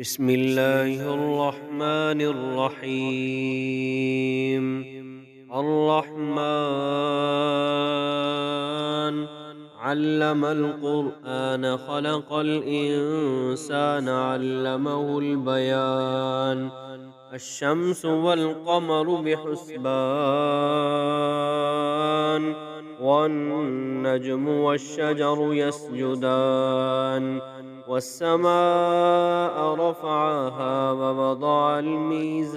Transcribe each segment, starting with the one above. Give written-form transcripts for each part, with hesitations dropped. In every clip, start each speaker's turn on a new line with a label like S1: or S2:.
S1: بسم الله الرحمن الرحيم. الرحمن علم القرآن خلق الإنسان علمه البيان. الشمس والقمر بحسبان، والنجم والشجر يسجدان، والسماء رفعها ووضع الميزان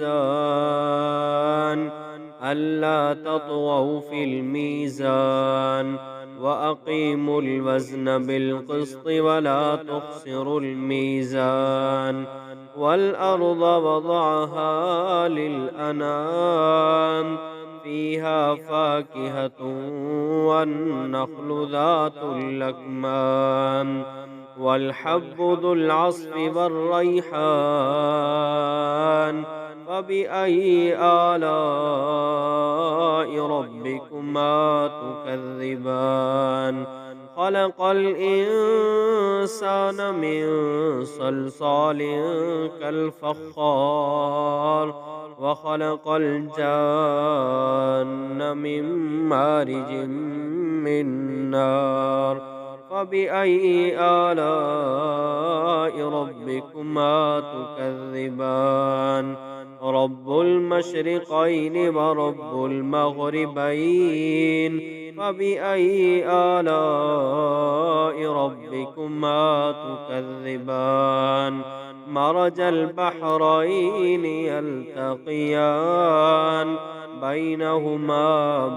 S1: ألا تطغوا في الميزان وأقيموا الوزن بالقسط ولا تخسروا الميزان. والأرض وضعها للأنام، فيها فاكهة والنخل ذات الأكمام، والحب ذو العصف والريحان. فبأي آلاء ربكما تكذبان؟ خلق الإنسان من صلصال كالفخار، وخلق الجان من مارج من نار. فبأي آلاء ربكما تكذبان؟ رب المشرقين ورب المغربين. فبأي آلاء ربكما تكذبان؟ مرج البحرين يلتقيان، بينهما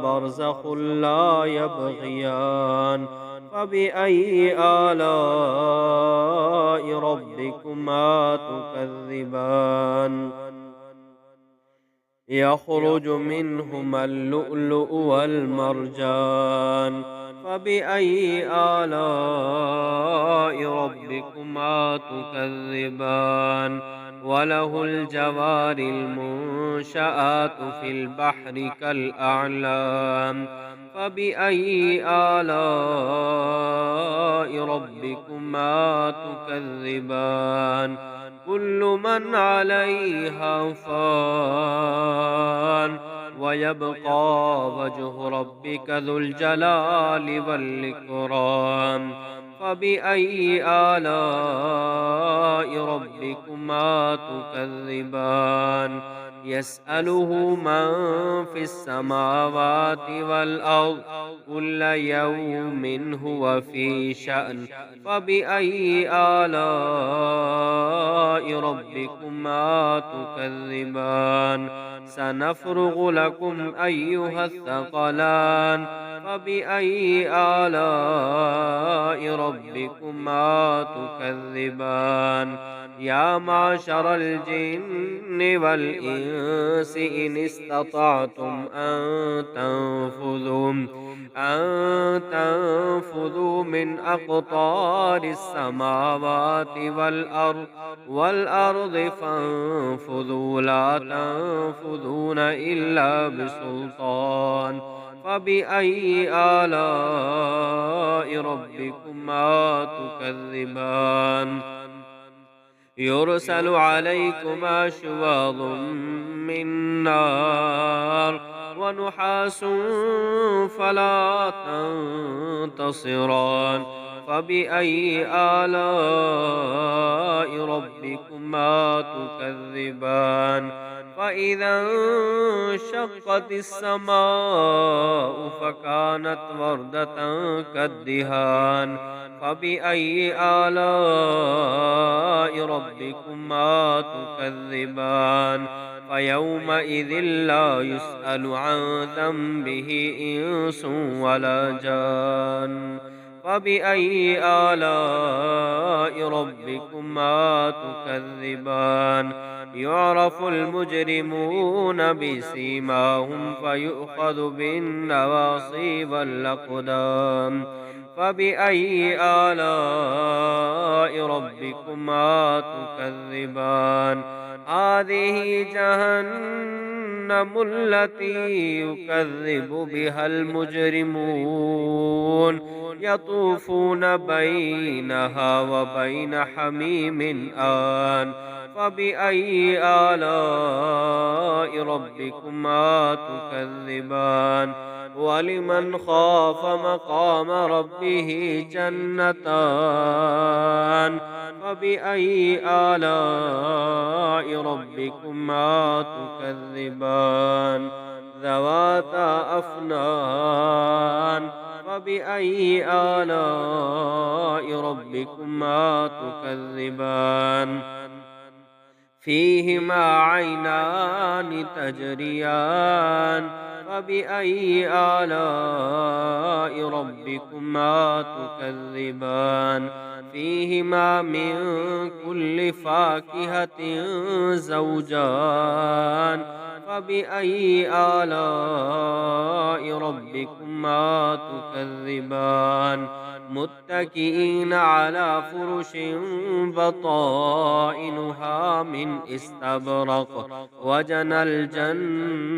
S1: برزخ لا يبغيان. فبأي آلاء ربكما تكذبان؟ يخرج منهما اللؤلؤ والمرجان. فبأي آلاء ربكما تكذبان؟ وله الجوار المنشآت في البحر كالأعلام. فبأي آلاء ربكما تكذبان؟ كل من عليها فان، ويبقى وجه ربك ذو الجلال والإكرام. فبأي آلاء ربكما تكذبان؟ يسأله من في السماوات والأرض، كل يوم هو في شأن. فبأي آلاء ربكما تكذبان؟ سنفرغ لكم أيها الثقلان. فبأي آلاء ربكما تكذبان؟ يا معشر الجن والإنس إن استطعتم أن تنفذوا من أقطار السماوات والأرض فانفذوا لا تنفذون إلا بسلطان. فبأي آلاء ربكما تكذبان؟ يرسل عليكما شواظ من نار ونحاس فلا تنتصران. فبأي آلاء ربكما تكذبان؟ فإذا انشقت السماء فكانت وردة كالدهان. فبأي آلاء ربكما تكذبان؟ فيومئذ لا يسأل عن ذنبه إنس ولا جان. فبأي آلاء ربكما تكذبان؟ يعرف المجرمون بسيماهم فيؤخذ بالنواصي والأقدام. فبأي آلاء ربكما تكذبان هذه جهنم التي يكذب بها المجرمون يطوفون بينها وبين حميم آن فبأي آلاء ربكما تكذبان ولمن خاف مقام ربه جنتان فبأي آلاء ربكما تكذبان ذواتا أفنان فبأي آلاء ربكما تكذبان فيهما عينان تجريان فبأي آلاء ربكما تكذبان فيهما من كل فاكهة زوجان فبأي آلاء ربكما تكذبان متكئين على فرش بطائنها من استبرق وجنى الجنتين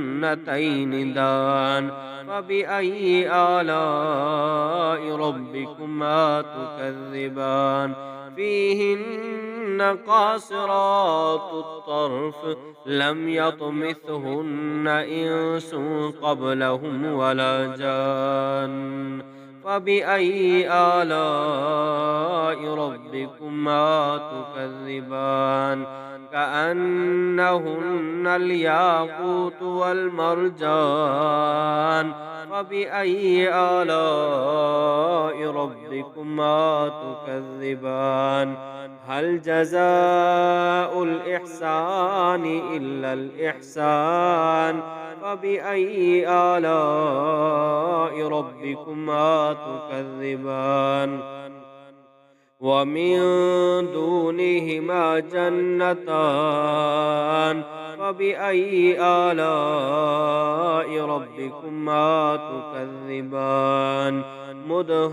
S1: دان فبأي آلاء ربكما تكذبان فيهن قاصرات الطرف لم يطمثهن إنس قبلهم ولا جان فبأي آلاء ربكما تكذبان كأنهن الياقوت والمرجان فبأي آلاء ربكما تكذبان هل جزاء الإحسان إلا الإحسان فبأي آلاء ربكما تكذبان ومن دونهما جنتان فبأي آلاء ربكما تكذبان مدهامتان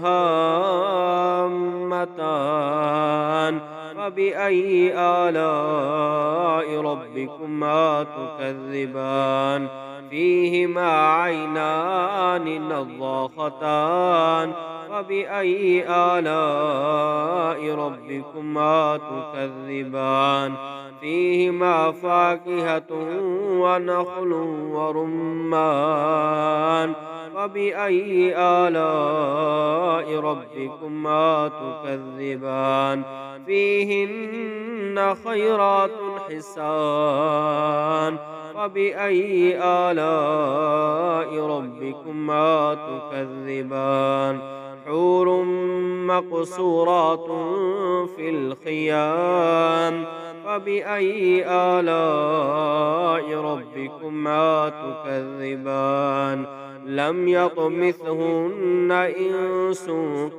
S1: فبأي آلاء ربكما تكذبان فيهما عينان نضاختان فبأي آلاء ربكما تكذبان فيهما فاكهة ونخل ورمان فبأي آلاء ربكما تكذبان فيهن خيرات حسان فبأي آلاء ربكما تكذبان حور مقصورات في الخيام فبأي آلاء ربكما تكذبان لم يطمثهن إنس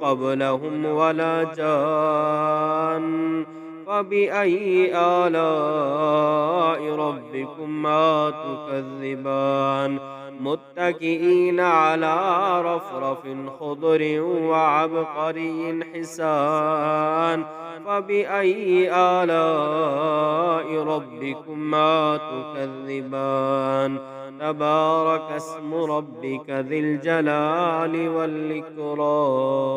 S1: قبلهم ولا جان فبأي آلاء ربكما تكذبان متكئين على رفرف خضر وعبقري حسان فبأي آلاء ربكما تكذبان تبارك اسم ربك ذي الجلال والإكرام.